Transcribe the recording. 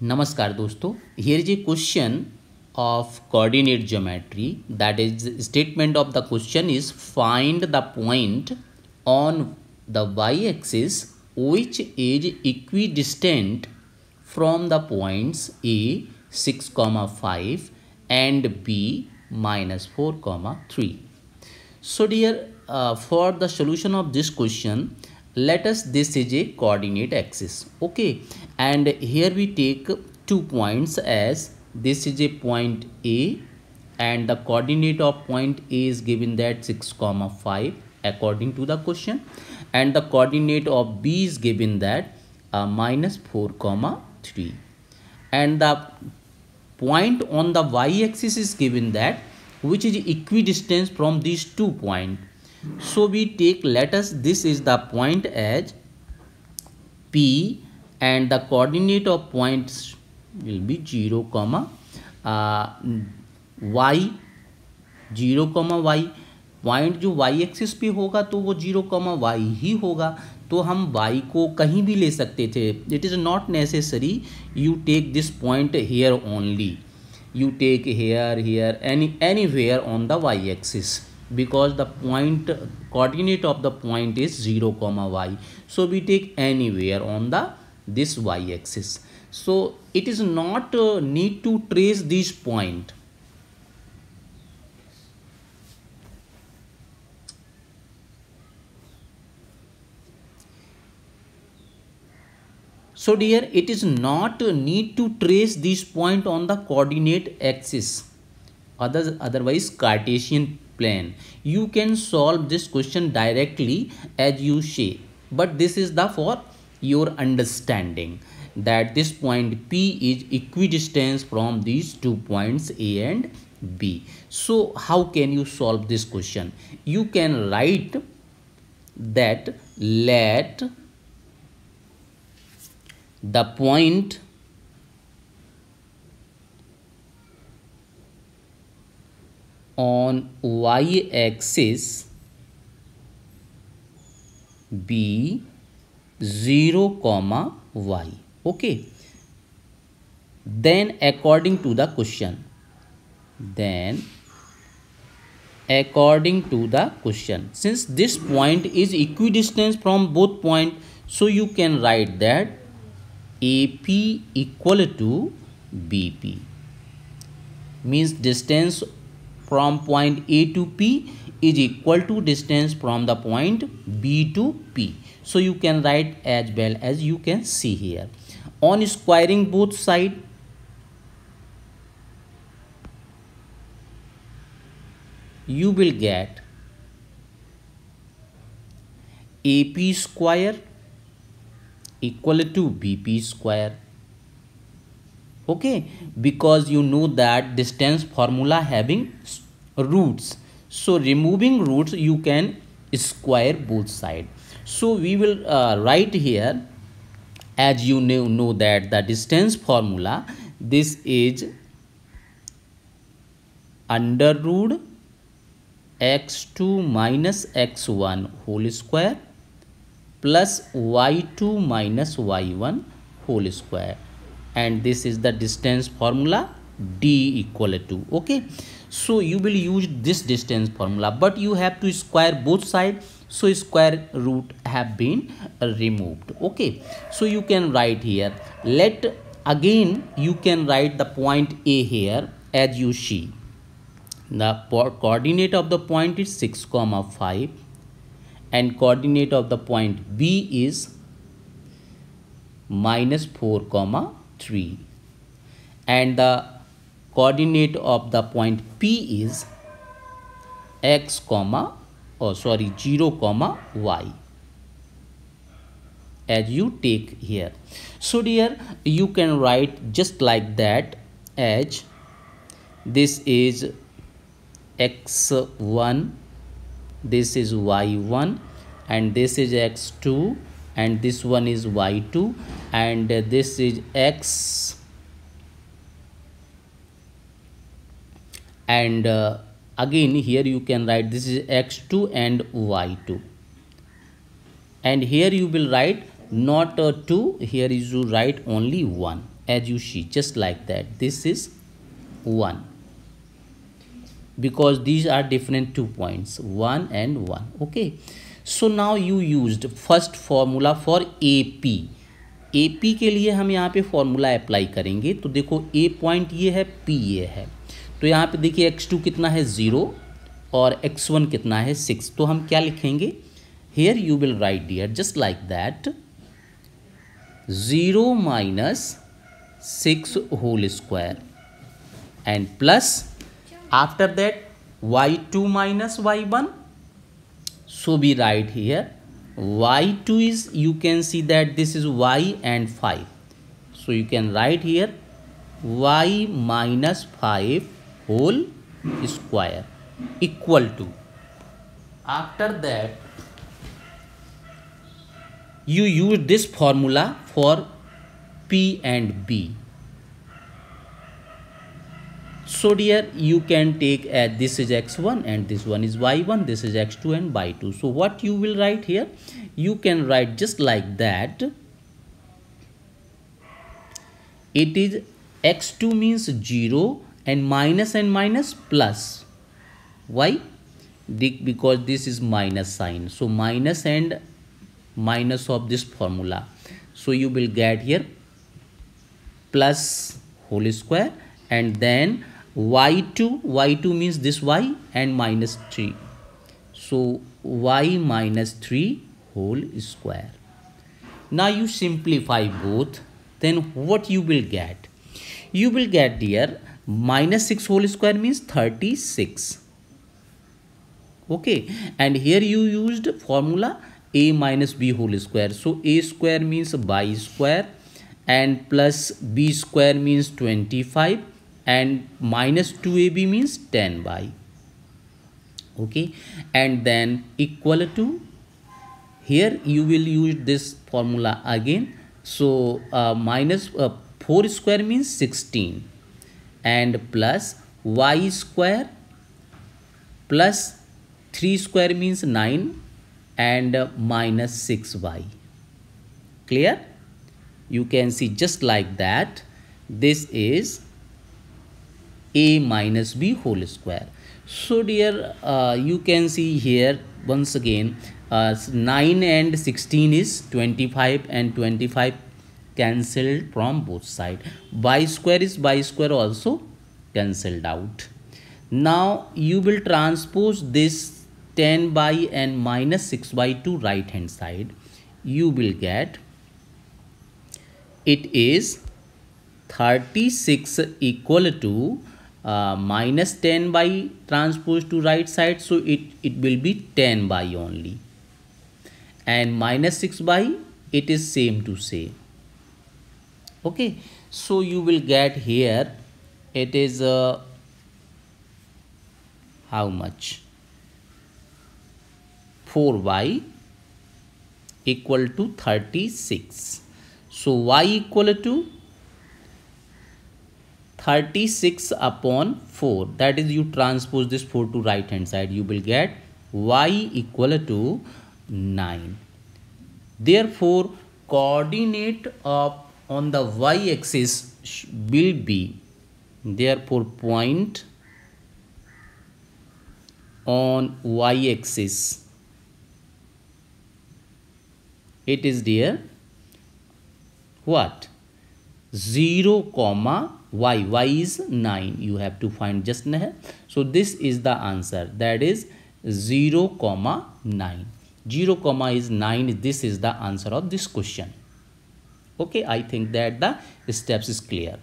Namaskar दोस्तों, here is a question of coordinate geometry. That is, statement of the question is find the point on the y-axis which is equidistant from the points A 6, 5 and B -4, 3. So dear, for the solution of this question, let us, this is a coordinate axis, okay, and here we take 2 points as this is a point A and the coordinate of point A is given that 6, 5 according to the question, and the coordinate of B is given that -4, 3, and the point on the y-axis is given that which is equidistant from these 2 points. So we take, let us, this is the point as P and the coordinate of points will be 0, y 0, y. Point जो y axis पे होगा तो वो 0, y ही होगा, तो हम y को कहीं भी ले सकते थे. It is not necessary you take this point here only, you take here anywhere on the y-axis, because the point coordinate of the point is 0, y. So we take anywhere on the this y-axis. So it is not need to trace this point. So dear, it is not need to trace this point on the coordinate axis, otherwise Cartesian plane. You can solve this question directly as you say, but this is the for your understanding that this point P is equidistant from these 2 points A and B. So how can you solve this question? You can write that let the point on y-axis be 0, y. Okay, then according to the question, since this point is equidistant from both points, so you can write that AP equal to BP, means distance from point A to P is equal to distance from the point B to P. So you can write as well as you can see here. On squaring both sides, you will get AP square equal to BP square. Okay, because you know that distance formula having roots, so removing roots you can square both sides. So we will write here, as you know that the distance formula, this is under root x2 minus x1 whole square plus y2 minus y1 whole square, and this is the distance formula D equal to. Okay, so you will use this distance formula, but you have to square both sides, so square root have been removed. Okay, so you can write here, let again you can write the point A here as you see. The coordinate of the point is 6, 5 and coordinate of the point B is -4, 3, and the coordinate of the point P is 0, y, as you take here. So dear, you can write just like that, as this is x1, this is y1, and this is x2, and this one is y2, and this is x, and again here you can write this is x2 and y2, and here you will write not 2, here is you write only 1 as you see, just like that. This is 1 because these are different 2 points, 1 and 1. Okay, so now you used first formula for AP. AP के लिए हम यहाँ पे formula apply करेंगे। तो देखो A point ये है, P ये है, तो यहाँ पे देखिए x2 कितना है 0 और x1 कितना है 6। तो हम क्या लिखेंगे, here you will write dear just like that 0 minus 6 whole square and plus after that y2 minus y1. So we write here y2 is, you can see that this is y and 5. So you can write here y minus 5 whole square equal to, after that you use this formula for P and B. So dear, you can take as this is x1 and this one is y1, this is x2 and y2. So what you will write here, you can write just like that. It is x2 means 0 and minus plus. Why? Because this is minus sign. So minus and minus of this formula. So you will get here plus whole square and then y2 means this y and minus 3. So y minus 3 whole square. Now you simplify both, then what you will get? You will get here minus 6 whole square means 36. Okay, and here you used formula a minus b whole square. So a square means by square and plus b square means 25 and minus 2ab means 10 by. Okay, and then equal to, here you will use this formula again. So minus 4 square means 16 and plus y square plus 3 square means 9 and minus 6y. Clear? You can see just like that. This is a minus b whole square. So dear, you can see here once again 9 and 16 is 25 and 25 cancelled from both sides. Y square is y square also cancelled out. Now you will transpose this 10 by and minus 6 by to right hand side. You will get, it is 36 equal to minus 10 by transpose to right side. So it will be 10 by only, and minus 6 by, it is same to same. Okay, so you will get here, it is how much, 4y equal to 36. So y equal to 36 upon 4, that is you transpose this 4 to right hand side, you will get y equal to 9. Therefore coordinate of on the y axis will be, therefore point on y axis, it is there what, 0 comma y, y is 9, you have to find just now. So this is the answer, that is 0 comma 9. 0 comma is 9, this is the answer of this question. Okay, I think that the steps is clear.